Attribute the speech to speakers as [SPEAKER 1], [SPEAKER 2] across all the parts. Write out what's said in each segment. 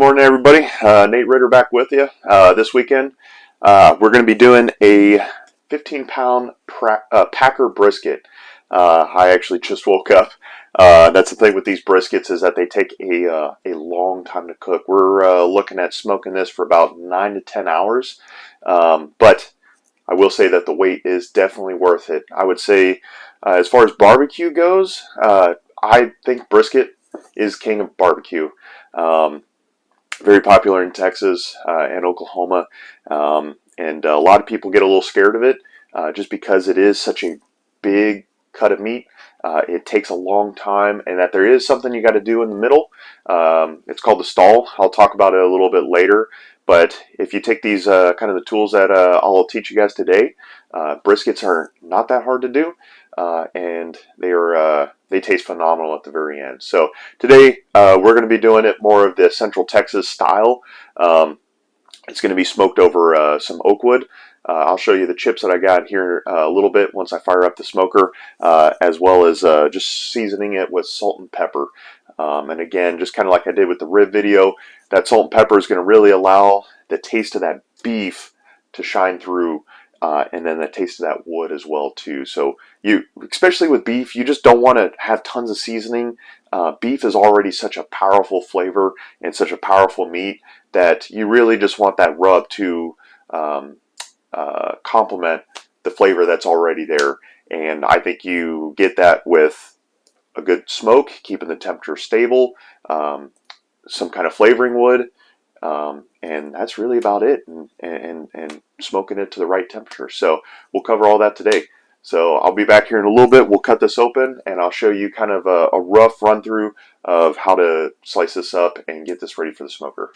[SPEAKER 1] morning, everybody. Nate Ritter back with you. This weekend, we're going to be doing a 15-pound Packer brisket. I actually just woke up. That's the thing with these briskets is that they take a long time to cook. We're looking at smoking this for about 9 to 10 hours. But I will say that the wait is definitely worth it. I would say, as far as barbecue goes, I think brisket is king of barbecue. Very popular in Texas and Oklahoma, and a lot of people get a little scared of it just because it is such a big cut of meat. It takes a long time, and that there is something you got to do in the middle. It's called the stall. I'll talk about it a little bit later, but if you take these kind of the tools that I'll teach you guys today, briskets are not that hard to do, and they taste phenomenal at the very end. So today we're going to be doing it more of the Central Texas style. It's going to be smoked over some oak wood. I'll show you the chips that I got here a little bit once I fire up the smoker, as well as just seasoning it with salt and pepper. And again, just kind of like I did with the rib video, that salt and pepper is going to really allow the taste of that beef to shine through, and then the taste of that wood as well too. So especially with beef, you just don't want to have tons of seasoning. Beef is already such a powerful flavor and such a powerful meat that you really just want that rub to complement the flavor that's already there. And I think you get that with a good smoke, keeping the temperature stable, some kind of flavoring wood, and that's really about it, and smoking it to the right temperature. So we'll cover all that today. So I'll be back here in a little bit. We'll cut this open, and I'll show you kind of a rough run through of how to slice this up and get this ready for the smoker.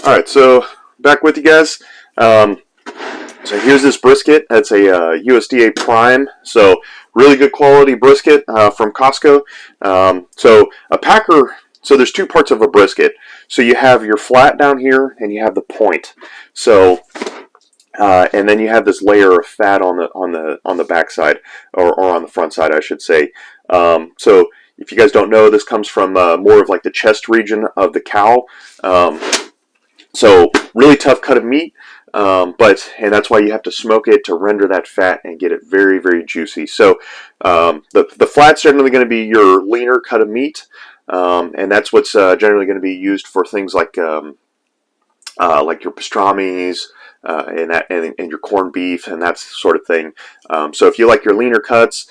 [SPEAKER 1] All right, so back with you guys. So here's this brisket. That's a USDA Prime, so really good quality brisket from Costco. So a Packer. So there's two parts of a brisket. So you have your flat down here, and you have the point. So and then you have this layer of fat on the back side, or on the front side, I should say. So if you guys don't know, this comes from more of like the chest region of the cow. So really tough cut of meat. And that's why you have to smoke it to render that fat and get it very, very juicy. So the flat's generally going to be your leaner cut of meat, and that's what's generally going to be used for things like your pastrami's and your corned beef and that sort of thing. So if you like your leaner cuts,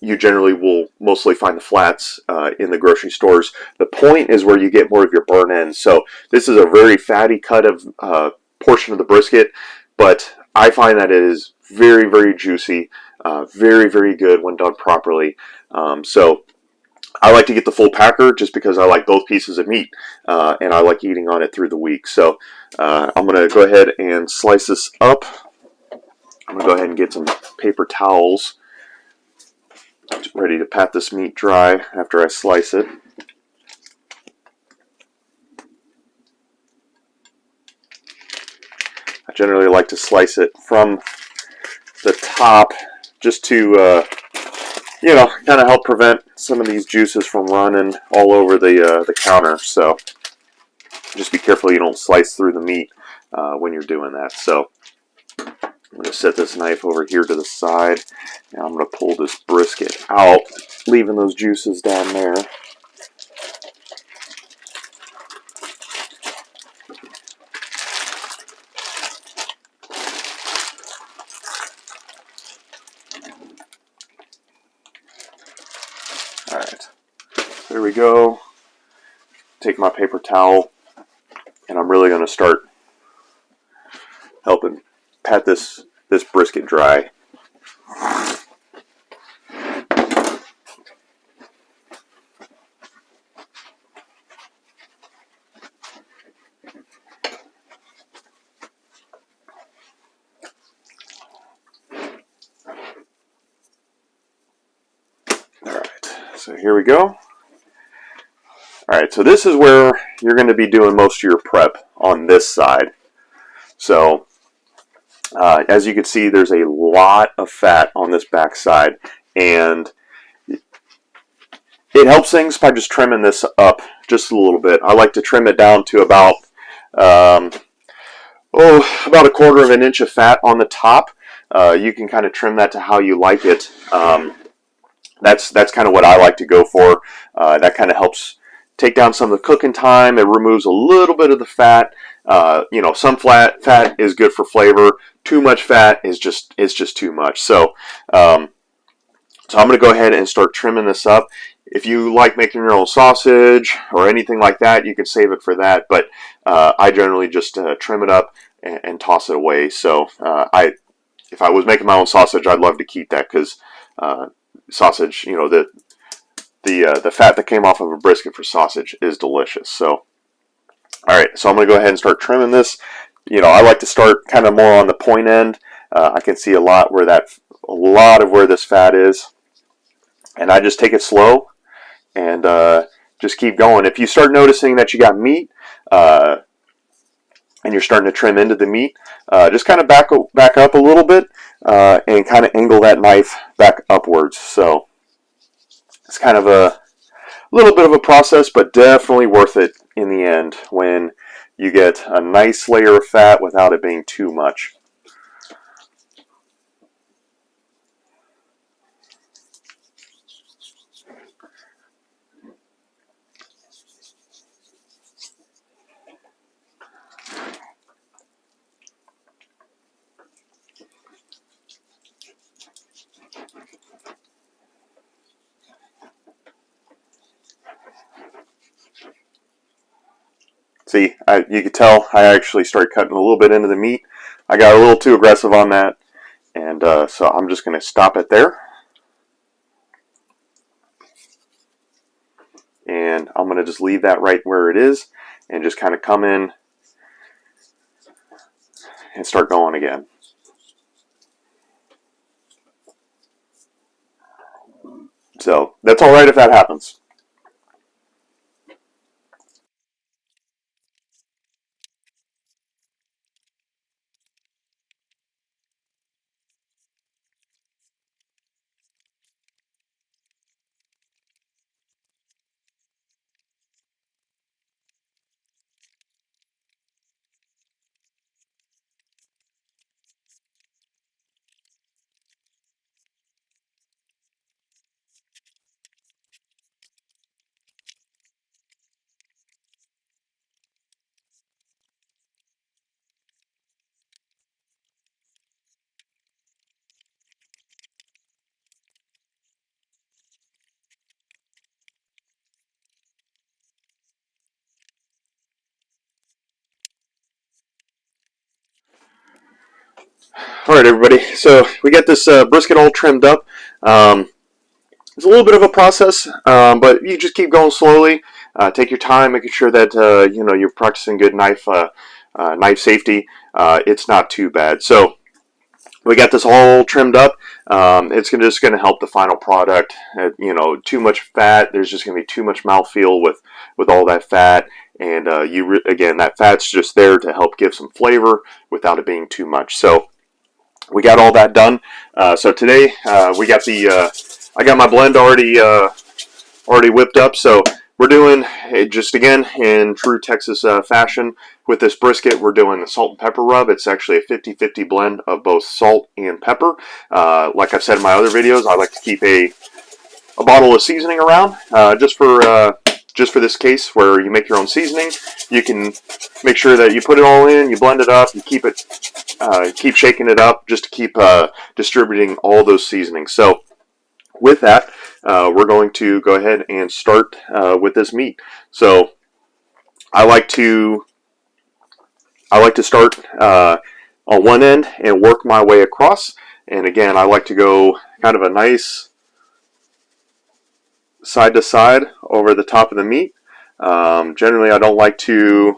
[SPEAKER 1] you generally will mostly find the flats in the grocery stores. The point is where you get more of your burn ends. So this is a very fatty cut of portion of the brisket, but I find that it is very, very juicy, very, very good when done properly. So I like to get the full Packer just because I like both pieces of meat, and I like eating on it through the week. So I'm going to go ahead and slice this up. I'm going to go ahead and get some paper towels ready to pat this meat dry after I slice it. I generally like to slice it from the top just to kind of help prevent some of these juices from running all over the counter. So just be careful you don't slice through the meat when you're doing that. So I'm going to set this knife over here to the side. Now I'm going to pull this brisket out, leaving those juices down there. Alright, there we go. Take my paper towel, and I'm really going to start helping pat this brisket dry. So here we go. Alright, so this is where you're going to be doing most of your prep on this side. So as you can see, there's a lot of fat on this back side, and it helps things by just trimming this up just a little bit. I like to trim it down to about about a quarter of an inch of fat on the top. You can kind of trim that to how you like it. That's kind of what I like to go for. That kind of helps take down some of the cooking time. It removes a little bit of the fat. Some fat is good for flavor. Too much fat is just too much. So I'm going to go ahead and start trimming this up. If you like making your own sausage or anything like that, you can save it for that. But I generally just trim it up and toss it away. So if I was making my own sausage, I'd love to keep that, because sausage, the fat that came off of a brisket for sausage is delicious. So, all right, so I'm going to go ahead and start trimming this. I like to start kind of more on the point end. I can see a lot of where this fat is, and I just take it slow and just keep going. If you start noticing that you got meat and you're starting to trim into the meat, just kind of back up a little bit and kind of angle that knife back upwards. So it's kind of a little bit of a process, but definitely worth it in the end when you get a nice layer of fat without it being too much. See, you can tell I actually started cutting a little bit into the meat. I got a little too aggressive on that, and so I'm just going to stop it there. And I'm going to just leave that right where it is and just kind of come in and start going again. So that's all right if that happens. All right, everybody. So we got this brisket all trimmed up. It's a little bit of a process, but you just keep going slowly. Take your time, making sure that you're practicing good knife safety. It's not too bad. So we got this all trimmed up. It's just going to help the final product. Too much fat, there's just going to be too much mouthfeel with all that fat. And again, that fat's just there to help give some flavor without it being too much. So we got all that done. So today we got I got my blend already whipped up. So we're doing just again in true Texas fashion with this brisket. We're doing the salt and pepper rub. It's actually a 50-50 blend of both salt and pepper. Like I've said in my other videos, I like to keep a bottle of seasoning around just for this case where you make your own seasoning. You can make sure that you put it all in, you blend it up, you keep shaking it up just to keep distributing all those seasonings. So with that, we're going to go ahead and start with this meat. So I like to start on one end and work my way across. And again, I like to go kind of a nice side to side over the top of the meat. Generally, I don't like to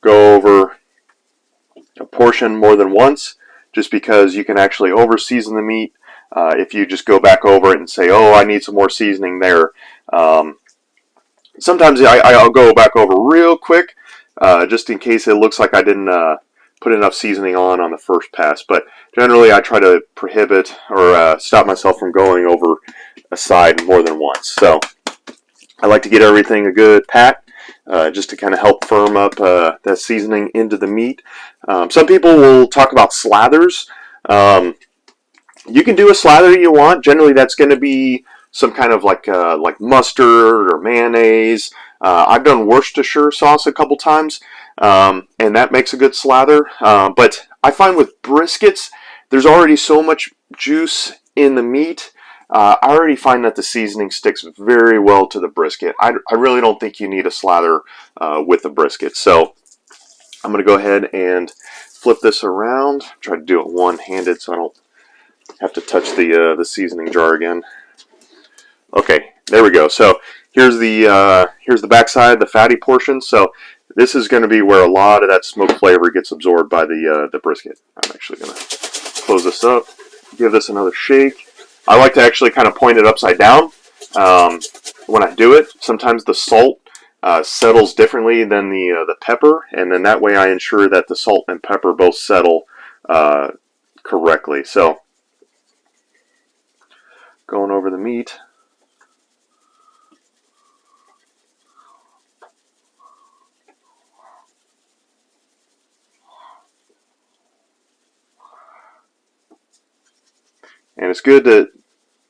[SPEAKER 1] go over a portion more than once, just because you can actually over season the meat if you just go back over it and say, oh, I need some more seasoning there. Sometimes I'll go back over real quick just in case it looks like I didn't put enough seasoning on the first pass. But generally, I try to prohibit or stop myself from going over a side more than once. So I like to get everything a good pat just to kind of help firm up that seasoning into the meat. Some people will talk about slathers. You can do a slather you want. Generally, that's going to be some kind of like mustard or mayonnaise. I've done Worcestershire sauce a couple times, and that makes a good slather. But I find with briskets, there's already so much juice in the meat. I already find that the seasoning sticks very well to the brisket. I really don't think you need a slather with the brisket. So I'm going to go ahead and flip this around. Try to do it one-handed so I don't have to touch the seasoning jar again. Okay, there we go. So here's the backside, the fatty portion. So this is going to be where a lot of that smoke flavor gets absorbed by the brisket. I'm actually going to close this up, give this another shake. I like to actually kind of point it upside down when I do it. Sometimes the salt settles differently than the pepper, and then that way I ensure that the salt and pepper both settle correctly. So going over the meat. And it's good to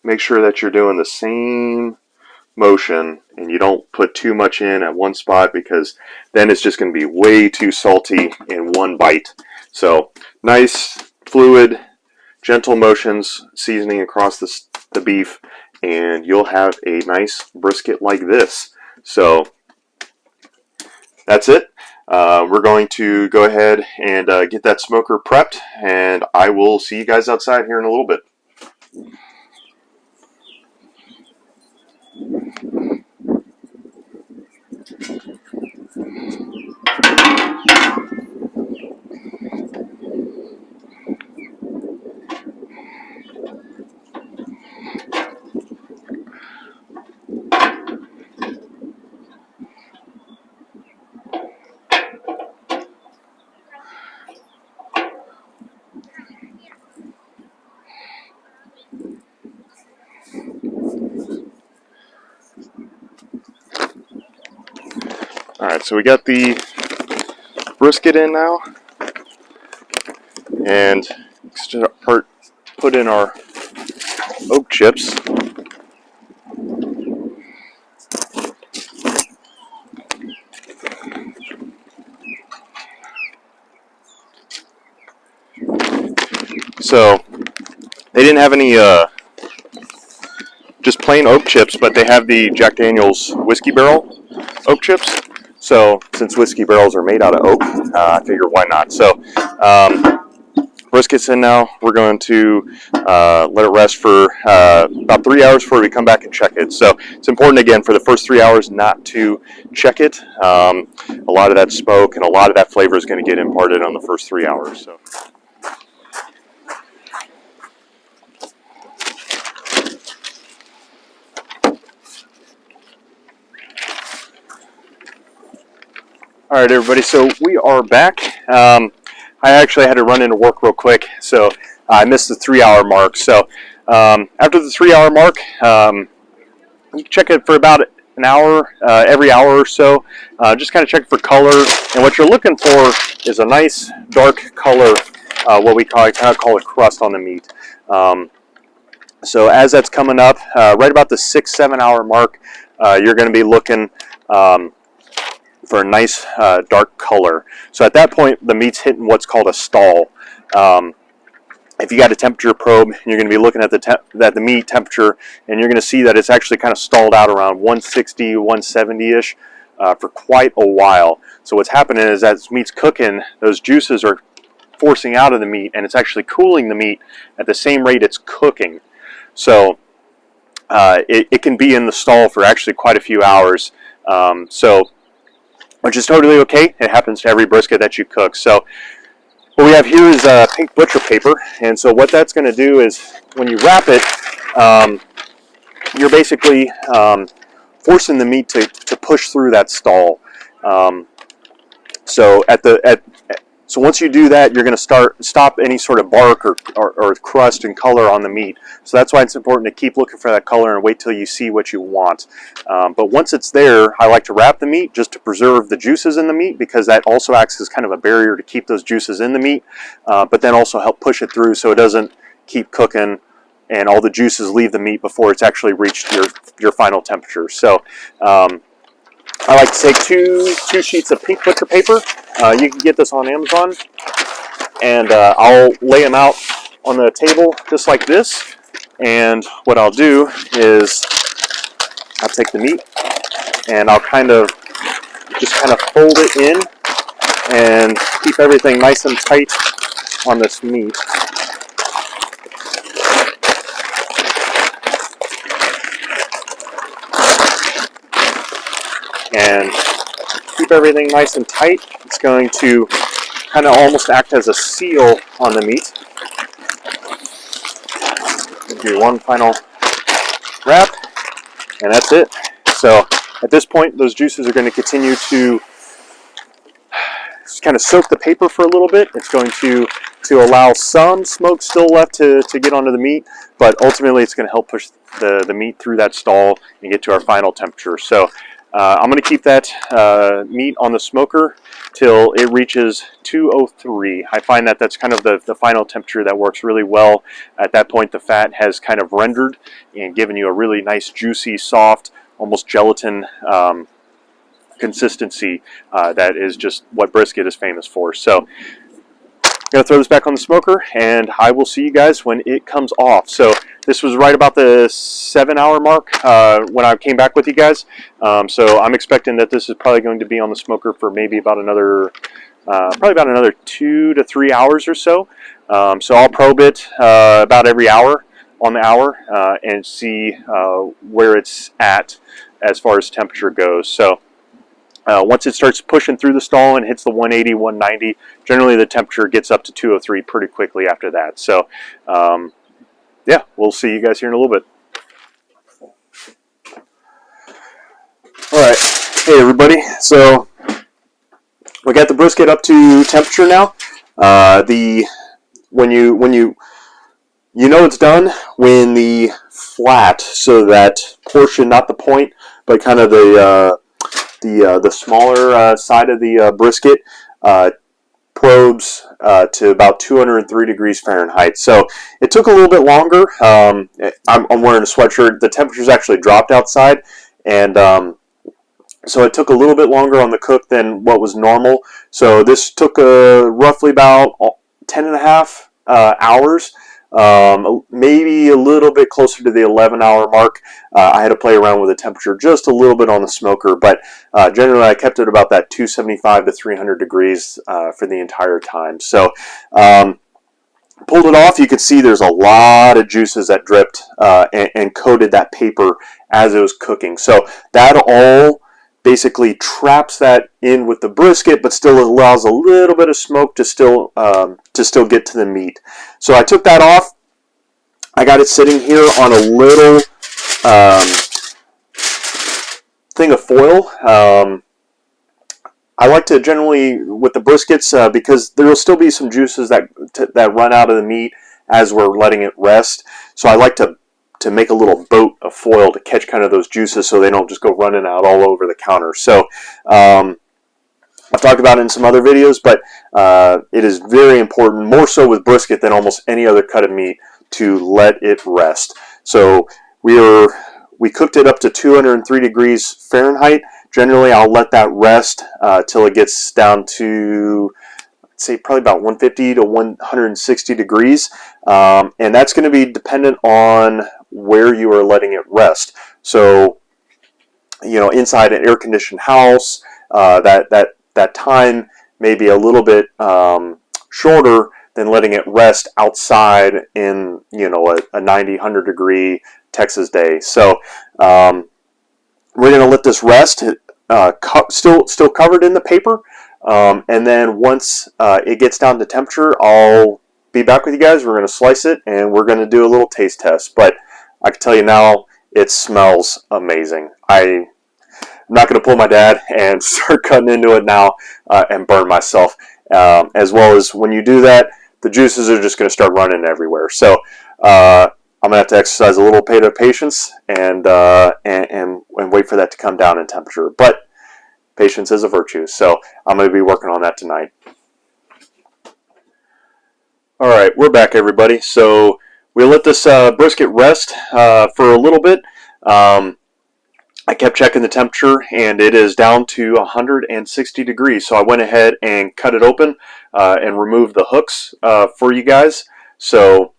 [SPEAKER 1] make sure that you're doing the same motion and you don't put too much in at one spot, because then it's just going to be way too salty in one bite. So nice, fluid, gentle motions, seasoning across the beef, and you'll have a nice brisket like this. So that's it. We're going to go ahead and get that smoker prepped, and I will see you guys outside here in a little bit. Alright, so we got the brisket in now, and start put in our oak chips. So they didn't have any just plain oak chips, but they have the Jack Daniel's whiskey barrel oak chips. So since whiskey barrels are made out of oak, I figured why not. So brisket's in now. We're going to let it rest for about 3 hours before we come back and check it. So it's important, again, for the first 3 hours not to check it. A lot of that smoke and a lot of that flavor is going to get imparted on the first 3 hours. So. All right, everybody, so we are back. I actually had to run into work real quick, so I missed the 3 hour mark. So after the 3 hour mark, you can check it for about an hour, every hour or so. Just kind of check for color, and what you're looking for is a nice dark color, what we kind of call a crust on the meat. So as that's coming up, right about the 6-7 hour mark, you're going to be looking for a nice dark color. So at that point, the meat's hitting what's called a stall. If you got a temperature probe, you're going to be looking at the meat temperature, and you're going to see that it's actually kind of stalled out around 160, 170-ish for quite a while. So what's happening is, as meat's cooking, those juices are forcing out of the meat, and it's actually cooling the meat at the same rate it's cooking. So it can be in the stall for actually quite a few hours. Which is totally okay. It happens to every brisket that you cook. So what we have here is pink butcher paper, and so what that's going to do is, when you wrap it, you're basically forcing the meat to push through that stall. So So once you do that, you're going to stop any sort of bark or crust and color on the meat. So that's why it's important to keep looking for that color and wait till you see what you want. But once it's there, I like to wrap the meat just to preserve the juices in the meat, because that also acts as kind of a barrier to keep those juices in the meat, but then also help push it through so it doesn't keep cooking and all the juices leave the meat before it's actually reached your final temperature. So I like to take two sheets of pink butcher paper. You can get this on Amazon, and I'll lay them out on the table just like this. And what I'll do is I'll take the meat and I'll just fold it in and keep everything nice and tight on this meat. And keep everything nice and tight. It's going to kind of almost act as a seal on the meat. Do one final wrap, and that's it. So at this point, those juices are going to continue to kind of soak the paper for a little bit. It's going to allow some smoke still left to get onto the meat, but ultimately it's going to help push the meat through that stall and get to our final temperature. So I'm going to keep that meat on the smoker till it reaches 203. I find that that's kind of the final temperature that works really well. At that point, the fat has kind of rendered and given you a really nice, juicy, soft, almost gelatin consistency that is just what brisket is famous for. So I'm going to throw this back on the smoker, and I will see you guys when it comes off. So this was right about the 7-hour mark when I came back with you guys. So I'm expecting that this is probably going to be on the smoker for maybe about another 2 to 3 hours or so. So I'll probe it about every hour on the hour and see where it's at as far as temperature goes. So once it starts pushing through the stall and hits the 180, 190, generally the temperature gets up to 203 pretty quickly after that. So yeah, we'll see you guys here in a little bit. All right, hey everybody. So we got the brisket up to temperature now. When you know it's done when the flat, so that portion, not the point, but kind of the smaller side of the brisket probes to about 203 degrees Fahrenheit. So it took a little bit longer. I'm wearing a sweatshirt. The temperature's actually dropped outside, and so it took a little bit longer on the cook than what was normal. So this took roughly about 10 and a half hours. Maybe a little bit closer to the 11-hour mark. I had to play around with the temperature just a little bit on the smoker, but generally I kept it about that 275 to 300 degrees for the entire time. So pulled it off. You could see there's a lot of juices that dripped and coated that paper as it was cooking. So that all basically traps that in with the brisket, but still allows a little bit of smoke to still get to the meat. So I took that off. I got it sitting here on a little thing of foil. I like to generally, with the briskets, because there will still be some juices that run out of the meat as we're letting it rest. So I like to make a little boat of foil to catch kind of those juices so they don't just go running out all over the counter. So I've talked about it in some other videos, but it is very important, more so with brisket than almost any other cut of meat, to let it rest. So we cooked it up to 203 degrees Fahrenheit. Generally, I'll let that rest till it gets down to, say, probably about 150 to 160 degrees. And that's going to be dependent on where you are letting it rest. So, inside an air-conditioned house, that time may be a little bit shorter than letting it rest outside in, a 90, 100 degree Texas day. So we're going to let this rest, still covered in the paper. And then once it gets down to temperature, I'll be back with you guys. We're going to slice it, and we're going to do a little taste test. But I can tell you now, it smells amazing. I'm not going to pull my dad and start cutting into it now and burn myself. as well as when you do that, the juices are just going to start running everywhere. So I'm going to have to exercise a little bit of patience and wait for that to come down in temperature. But patience is a virtue, so I'm going to be working on that tonight. All right, we're back, everybody. So we let this brisket rest for a little bit. I kept checking the temperature, and it is down to 160 degrees. So I went ahead and cut it open and removed the hooks for you guys. So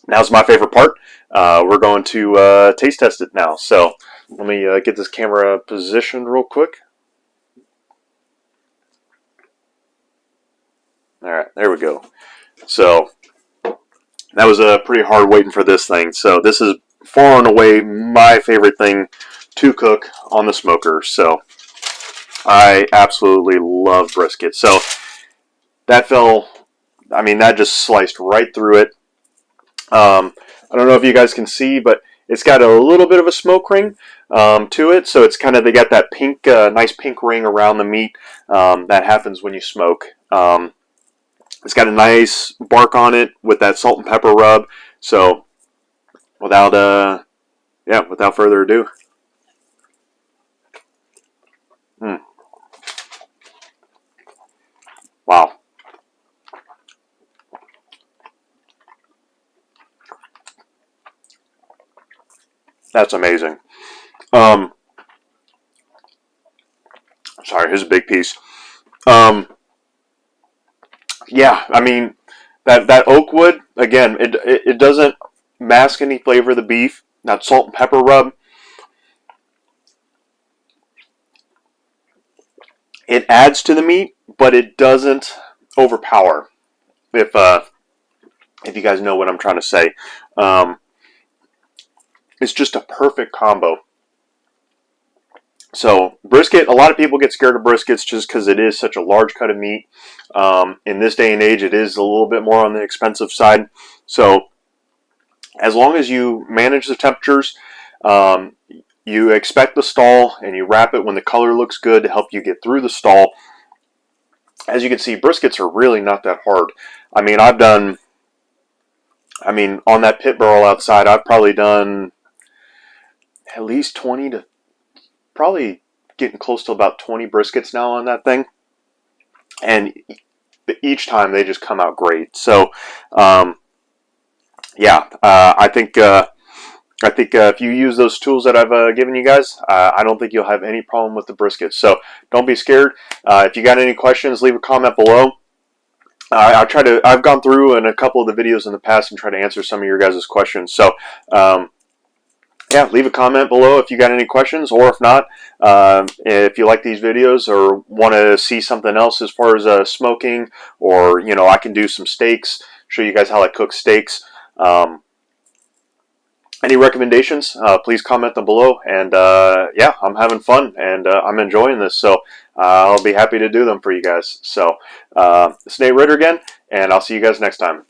[SPEAKER 1] now's my favorite part. We're going to taste test it now. So let me get this camera positioned real quick. All right, there we go. So that was pretty hard waiting for this thing. So this is far and away my favorite thing to cook on the smoker. So I absolutely love brisket. So that that just sliced right through it. I don't know if you guys can see, but it's got a little bit of a smoke ring to it. So it's they got that pink, nice pink ring around the meat that happens when you smoke. It's got a nice bark on it with that salt and pepper rub. So without further ado. Wow. That's amazing. Sorry, here's a big piece. Yeah, that oak wood, again, it doesn't mask any flavor of the beef. That salt and pepper rub, it adds to the meat, but it doesn't overpower. If you guys know what I'm trying to say, it's just a perfect combo. So brisket, a lot of people get scared of briskets just because it is such a large cut of meat. In this day and age, it is a little bit more on the expensive side. So as long as you manage the temperatures, you expect the stall and you wrap it when the color looks good to help you get through the stall. As you can see, briskets are really not that hard. On that pit barrel outside, I've probably done at least 20 to probably getting close to about 20 briskets now on that thing. And each time they just come out great. So, I think if you use those tools that I've given you guys, I don't think you'll have any problem with the brisket. So don't be scared. If you got any questions, leave a comment below. I've gone through in a couple of the videos in the past and try to answer some of your guys' questions. So, leave a comment below if you got any questions, or if not, if you like these videos or want to see something else as far as smoking, or I can do some steaks, show you guys how I cook steaks. Any recommendations, please comment them below. And I'm having fun and I'm enjoying this, so I'll be happy to do them for you guys. So it's Nate Ritter again, and I'll see you guys next time.